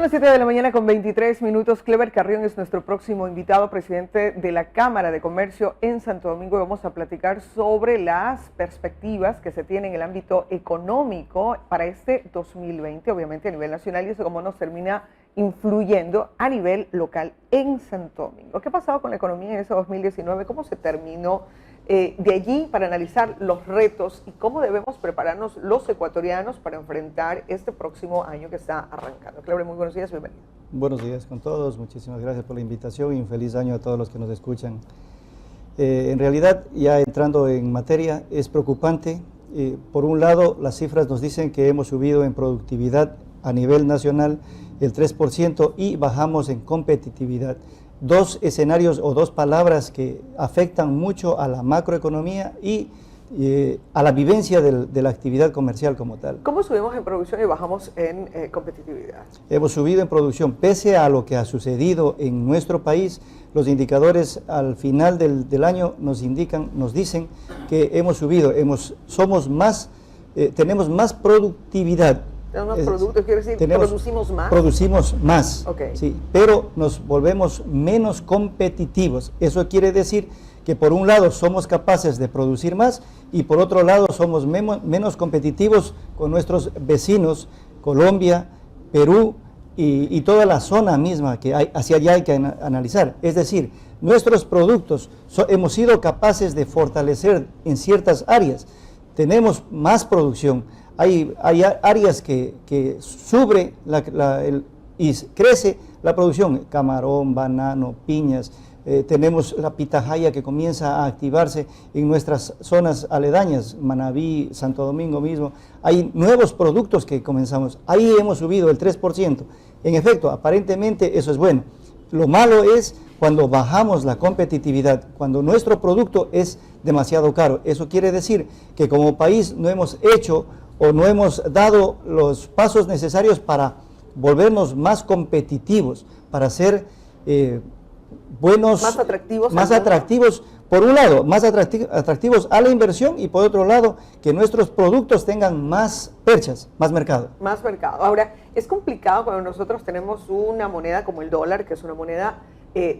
Son las 7 de la mañana con 23 minutos. Clever Carrión es nuestro próximo invitado, presidente de la Cámara de Comercio en Santo Domingo. Vamos a platicar sobre las perspectivas que se tienen en el ámbito económico para este 2020, obviamente a nivel nacional, y eso cómo nos termina influyendo a nivel local en Santo Domingo. ¿Qué ha pasado con la economía en ese 2019? ¿Cómo se terminó? De allí para analizar los retos y cómo debemos prepararnos los ecuatorianos para enfrentar este próximo año que está arrancando. Cleber, muy buenos días, bienvenido. Buenos días con todos, muchísimas gracias por la invitación y un feliz año a todos los que nos escuchan. En realidad, ya entrando en materia, es preocupante. Por un lado, las cifras nos dicen que hemos subido en productividad a nivel nacional el 3% y bajamos en competitividad. Dos escenarios o dos palabras que afectan mucho a la macroeconomía y a la vivencia de la actividad comercial como tal. ¿Cómo subimos en producción y bajamos en competitividad? Hemos subido en producción, pese a lo que ha sucedido en nuestro país. Los indicadores al final del año nos dicen que hemos subido, tenemos más productividad. Tenemos más productos, quiere decir, producimos más. Producimos más, okay. Sí, pero nos volvemos menos competitivos. Eso quiere decir que por un lado somos capaces de producir más y por otro lado somos menos competitivos con nuestros vecinos, Colombia, Perú y toda la zona misma que hay, hacia allá hay que analizar. Es decir, nuestros productos hemos sido capaces de fortalecer en ciertas áreas. Tenemos más producción. Hay áreas que sube y crece la producción, camarón, banano, piñas, tenemos la pitahaya que comienza a activarse en nuestras zonas aledañas, Manabí, Santo Domingo mismo, hay nuevos productos que comenzamos, ahí hemos subido el 3%, en efecto, aparentemente eso es bueno. Lo malo es cuando bajamos la competitividad, cuando nuestro producto es demasiado caro. Eso quiere decir que como país no hemos hecho o no hemos dado los pasos necesarios para volvernos más competitivos, para ser buenos, más atractivos, por un lado, más atractivos a la inversión y por otro lado, que nuestros productos tengan más perchas, más mercado. Más mercado. Ahora, es complicado cuando nosotros tenemos una moneda como el dólar, que es una moneda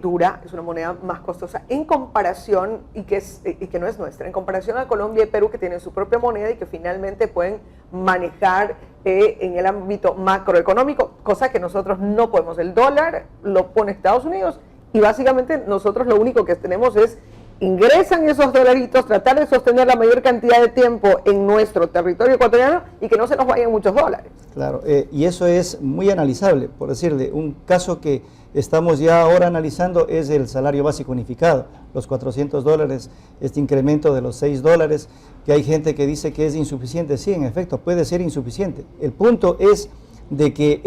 dura, es una moneda más costosa en comparación y que no es nuestra, en comparación a Colombia y Perú, que tienen su propia moneda y que finalmente pueden manejar en el ámbito macroeconómico, cosa que nosotros no podemos. El dólar lo pone Estados Unidos y básicamente nosotros lo único que tenemos es ingresan esos dolaritos, tratar de sostener la mayor cantidad de tiempo en nuestro territorio ecuatoriano y que no se nos vayan muchos dólares. Claro, y eso es muy analizable. Por decirle, un caso que estamos ya ahora analizando es el salario básico unificado, los $400, este incremento de los $6, que hay gente que dice que es insuficiente. Sí, en efecto, puede ser insuficiente. El punto es de que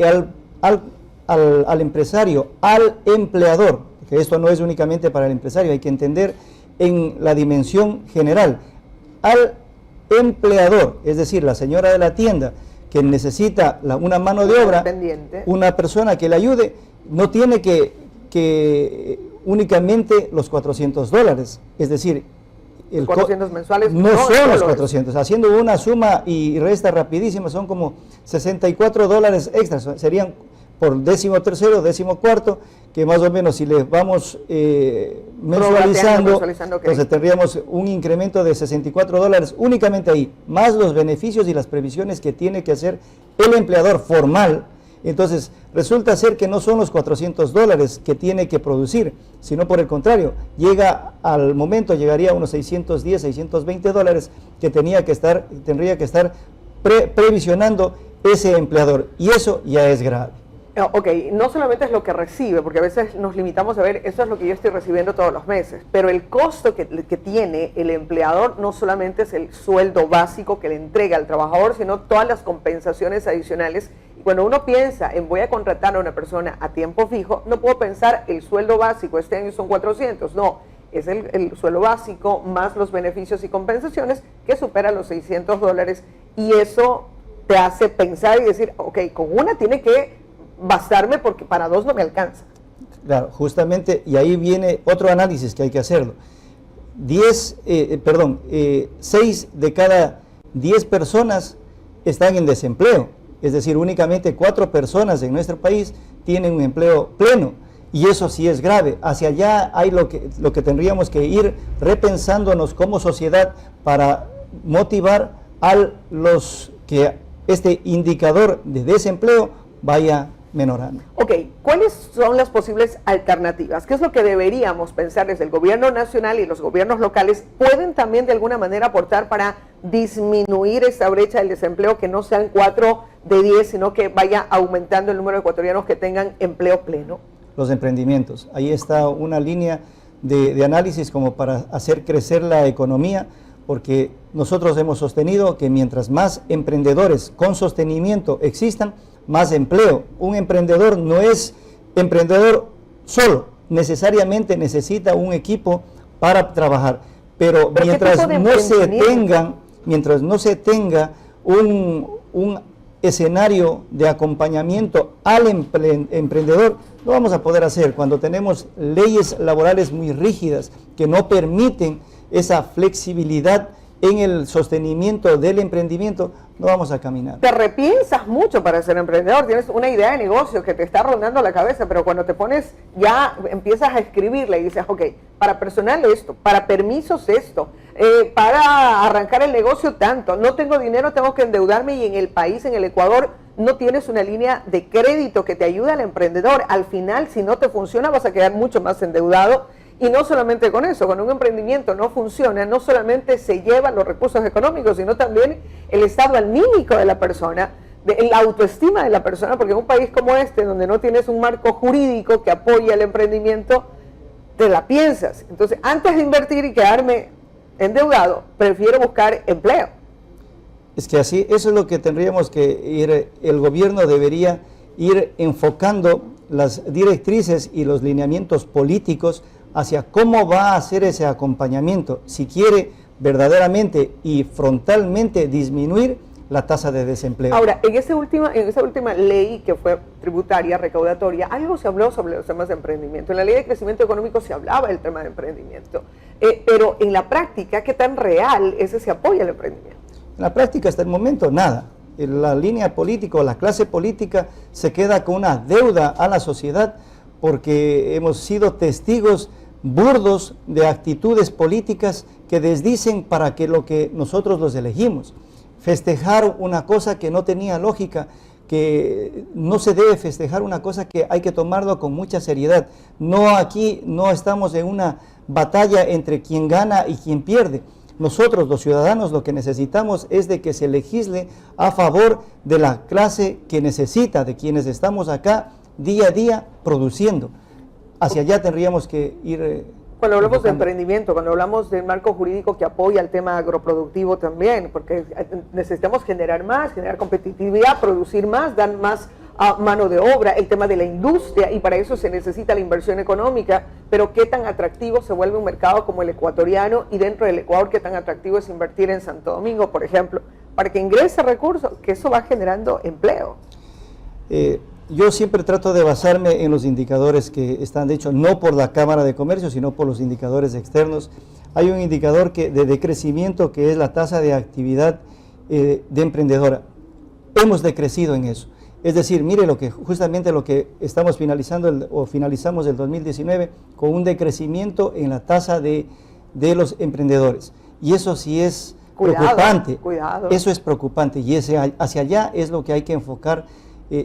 al empresario, al empleador, que esto no es únicamente para el empresario, hay que entender en la dimensión general, al empleador, es decir, la señora de la tienda que necesita una mano de obra, una persona que le ayude, no tiene que únicamente los $400, es decir, 400 mensuales no son los 400, haciendo una suma y resta rapidísima, son como $64 extras, serían por 13º, 14º, que más o menos si le vamos mensualizando, entonces tendríamos un incremento de $64 únicamente ahí, más los beneficios y las previsiones que tiene que hacer el empleador formal. Entonces resulta ser que no son los $400 que tiene que producir, sino por el contrario, al momento llegaría a unos $610, $620 que tendría que estar previsionando ese empleador, y eso ya es grave. Ok, no solamente es lo que recibe, porque a veces nos limitamos a ver, eso es lo que yo estoy recibiendo todos los meses, pero el costo que tiene el empleador no solamente es el sueldo básico que le entrega al trabajador, sino todas las compensaciones adicionales. Y cuando uno piensa en voy a contratar a una persona a tiempo fijo, no puedo pensar el sueldo básico, este año son 400, no, es el sueldo básico más los beneficios y compensaciones que supera los $600, y eso te hace pensar y decir, ok, con una tiene que bastarme porque para dos no me alcanza. Claro, justamente, y ahí viene otro análisis que hay que hacerlo. 6 de cada 10 personas están en desempleo. Es decir, únicamente 4 personas en nuestro país tienen un empleo pleno. Y eso sí es grave. Hacia allá hay lo que tendríamos que ir repensándonos como sociedad para motivar a los que este indicador de desempleo vaya menorando. Ok, ¿cuáles son las posibles alternativas? ¿Qué es lo que deberíamos pensar desde el gobierno nacional y los gobiernos locales? ¿Pueden también de alguna manera aportar para disminuir esa brecha del desempleo, que no sean 4 de 10, sino que vaya aumentando el número de ecuatorianos que tengan empleo pleno? Los emprendimientos. Ahí está una línea de análisis como para hacer crecer la economía, porque nosotros hemos sostenido que mientras más emprendedores con sostenimiento existan, más empleo. Un emprendedor no es emprendedor solo, necesariamente necesita un equipo para trabajar, pero mientras no se tenga un escenario de acompañamiento al emprendedor, no vamos a poder hacer. Cuando tenemos leyes laborales muy rígidas que no permiten esa flexibilidad en el sostenimiento del emprendimiento, no vamos a caminar. Te repiensas mucho para ser emprendedor, tienes una idea de negocio que te está rondando la cabeza, pero cuando te pones, ya empiezas a escribirla y dices, ok, para personal esto, para permisos esto, para arrancar el negocio tanto, no tengo dinero, tengo que endeudarme, y en el país, en el Ecuador, no tienes una línea de crédito que te ayude al emprendedor. Al final, si no te funciona, vas a quedar mucho más endeudado. Y no solamente con eso, cuando un emprendimiento no funciona, no solamente se llevan los recursos económicos, sino también el estado anímico de la persona, la autoestima de la persona, porque en un país como este, donde no tienes un marco jurídico que apoye el emprendimiento, te la piensas. Entonces, antes de invertir y quedarme endeudado, prefiero buscar empleo. Es que así, eso es lo que tendríamos que ir, el gobierno debería ir enfocando las directrices y los lineamientos políticos hacia cómo va a hacer ese acompañamiento, si quiere verdaderamente y frontalmente disminuir la tasa de desempleo. Ahora, en esa última ley que fue tributaria, recaudatoria, algo se habló sobre los temas de emprendimiento. En la ley de crecimiento económico se hablaba del tema de emprendimiento, pero en la práctica, ¿qué tan real es ese apoyo al emprendimiento? En la práctica, hasta el momento, nada. La línea política o la clase política se queda con una deuda a la sociedad, porque hemos sido testigos burdos de actitudes políticas que desdicen para que lo que nosotros los elegimos. Festejar una cosa que no tenía lógica, que no se debe festejar una cosa que hay que tomarlo con mucha seriedad. Aquí no estamos en una batalla entre quien gana y quien pierde. Nosotros, los ciudadanos, lo que necesitamos es de que se legisle a favor de la clase que necesita, de quienes estamos acá día a día produciendo. Hacia allá tendríamos que ir. Cuando hablamos de emprendimiento, cuando hablamos del marco jurídico que apoya el tema agroproductivo también, porque necesitamos generar más, generar competitividad, producir más, dar más mano de obra, el tema de la industria, y para eso se necesita la inversión económica. Pero qué tan atractivo se vuelve un mercado como el ecuatoriano, y dentro del Ecuador qué tan atractivo es invertir en Santo Domingo, por ejemplo, para que ingrese recursos, que eso va generando empleo. Yo siempre trato de basarme en los indicadores que están, de hecho, no por la Cámara de Comercio, sino por los indicadores externos. Hay un indicador de crecimiento que es la tasa de actividad de emprendedora. Hemos decrecido en eso. Es decir, mire justamente lo que estamos finalizamos el 2019 con un decrecimiento en la tasa de los emprendedores. Y eso sí es preocupante. Cuidado. Eso es preocupante, y hacia allá es lo que hay que enfocar.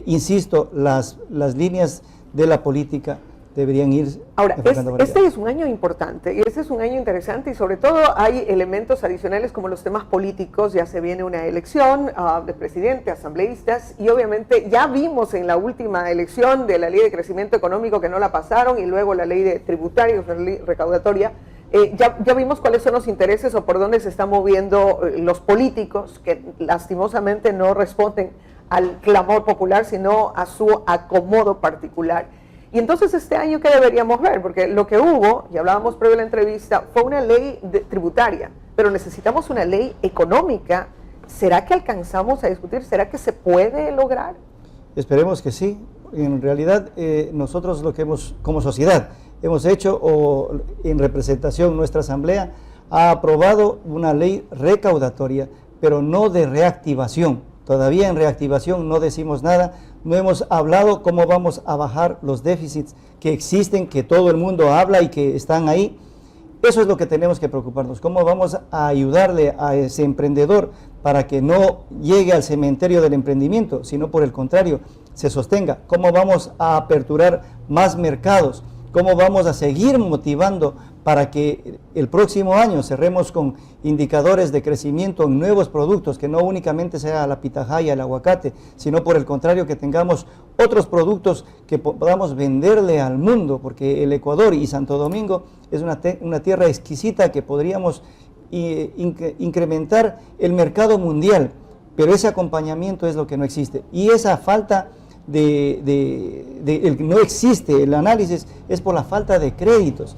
Insisto, las líneas de la política deberían ir. Ahora, este es un año importante, y este es un año interesante, y sobre todo hay elementos adicionales como los temas políticos. Ya se viene una elección de presidente, asambleístas, y obviamente ya vimos en la última elección de la ley de crecimiento económico que no la pasaron, y luego la ley de tributaria, la ley recaudatoria. Ya vimos cuáles son los intereses o por dónde se están moviendo los políticos, que lastimosamente no responden al clamor popular, sino a su acomodo particular. Y entonces este año, ¿qué deberíamos ver? Porque lo que hubo, y hablábamos previo a la entrevista, fue una ley tributaria, pero necesitamos una ley económica. ¿Será que alcanzamos a discutir? ¿Será que se puede lograr? Esperemos que sí. En realidad, nosotros lo que como sociedad hemos hecho, o en representación nuestra asamblea, ha aprobado una ley recaudatoria, pero no de reactivación. todavía en reactivación, no decimos nada, no hemos hablado cómo vamos a bajar los déficits que existen, que todo el mundo habla y que están ahí. Eso es lo que tenemos que preocuparnos, cómo vamos a ayudarle a ese emprendedor para que no llegue al cementerio del emprendimiento, sino por el contrario, se sostenga, cómo vamos a aperturar más mercados, cómo vamos a seguir motivando para que el próximo año cerremos con indicadores de crecimiento en nuevos productos, que no únicamente sea la pitahaya, el aguacate, sino por el contrario que tengamos otros productos que podamos venderle al mundo, porque el Ecuador y Santo Domingo es una tierra exquisita que podríamos incrementar el mercado mundial, pero ese acompañamiento es lo que no existe, y esa falta no existe, el análisis es por la falta de créditos.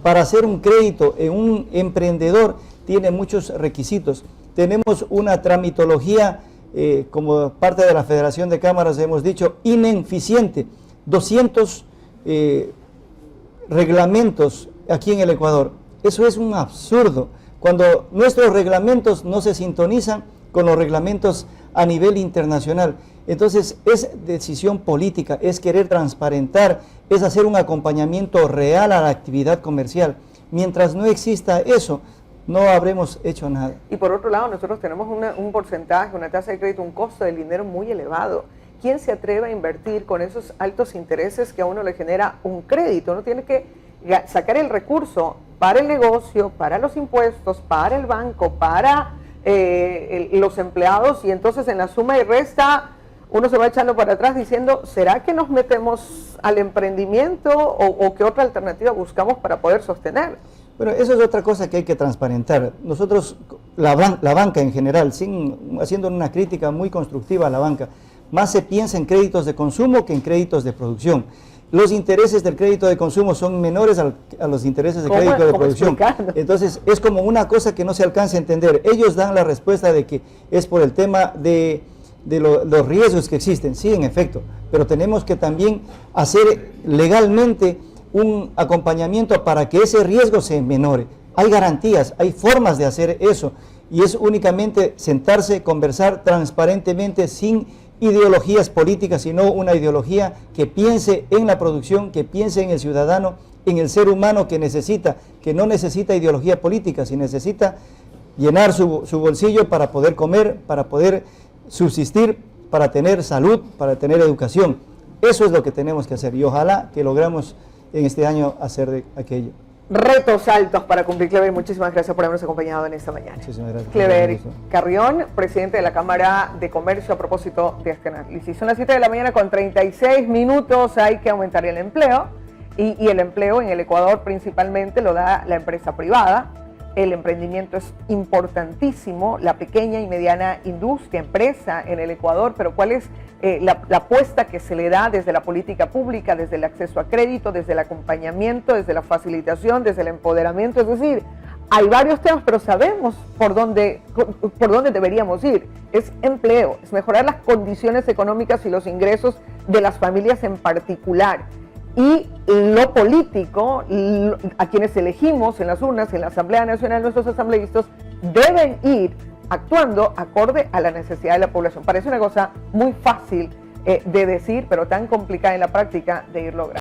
Para hacer un crédito en un emprendedor tiene muchos requisitos. Tenemos una tramitología, como parte de la Federación de Cámaras hemos dicho, ineficiente. 200 reglamentos aquí en el Ecuador. Eso es un absurdo. Cuando nuestros reglamentos no se sintonizan con los reglamentos a nivel internacional. Entonces es decisión política, es querer transparentar, es hacer un acompañamiento real a la actividad comercial. Mientras no exista eso, no habremos hecho nada. Y por otro lado, nosotros tenemos un porcentaje, una tasa de crédito, un costo del dinero muy elevado. ¿Quién se atreve a invertir con esos altos intereses que a uno le genera un crédito? Uno tiene que sacar el recurso para el negocio, para los impuestos, para el banco, para los empleados, y entonces en la suma y resta uno se va echando para atrás diciendo, ¿será que nos metemos al emprendimiento o qué otra alternativa buscamos para poder sostener? Bueno, eso es otra cosa que hay que transparentar. Nosotros, la banca en general, haciendo una crítica muy constructiva a la banca, más se piensa en créditos de consumo que en créditos de producción. Los intereses del crédito de consumo son menores a los intereses del crédito de producción. Entonces, es como una cosa que no se alcanza a entender. Ellos dan la respuesta de que es por el tema de los riesgos que existen. Sí, en efecto, pero tenemos que también hacer legalmente un acompañamiento para que ese riesgo se menore. Hay garantías, hay formas de hacer eso, y es únicamente sentarse, conversar transparentemente, sin ideologías políticas, sino una ideología que piense en la producción, que piense en el ciudadano, en el ser humano que no necesita ideología política, sino necesita llenar su bolsillo para poder comer, para poder subsistir, para tener salud, para tener educación. Eso es lo que tenemos que hacer, y ojalá que logramos en este año hacer de aquello. Retos altos para cumplir, Clever. Muchísimas gracias por habernos acompañado en esta mañana. Muchísimas gracias. Clever Carrión, presidente de la Cámara de Comercio, a propósito de este análisis. Son las 7 de la mañana con 36 minutos. Hay que aumentar el empleo, y el empleo en el Ecuador principalmente lo da la empresa privada. El emprendimiento es importantísimo, la pequeña y mediana industria, empresa en el Ecuador, pero ¿cuál es la apuesta que se le da desde la política pública, desde el acceso a crédito, desde el acompañamiento, desde la facilitación, desde el empoderamiento? Es decir, hay varios temas, pero sabemos por dónde deberíamos ir. Es empleo, es mejorar las condiciones económicas y los ingresos de las familias en particular. Y lo político, a quienes elegimos en las urnas, en la Asamblea Nacional, nuestros asambleístas, deben ir actuando acorde a la necesidad de la población. Parece una cosa muy fácil de decir, pero tan complicada en la práctica de ir logrando.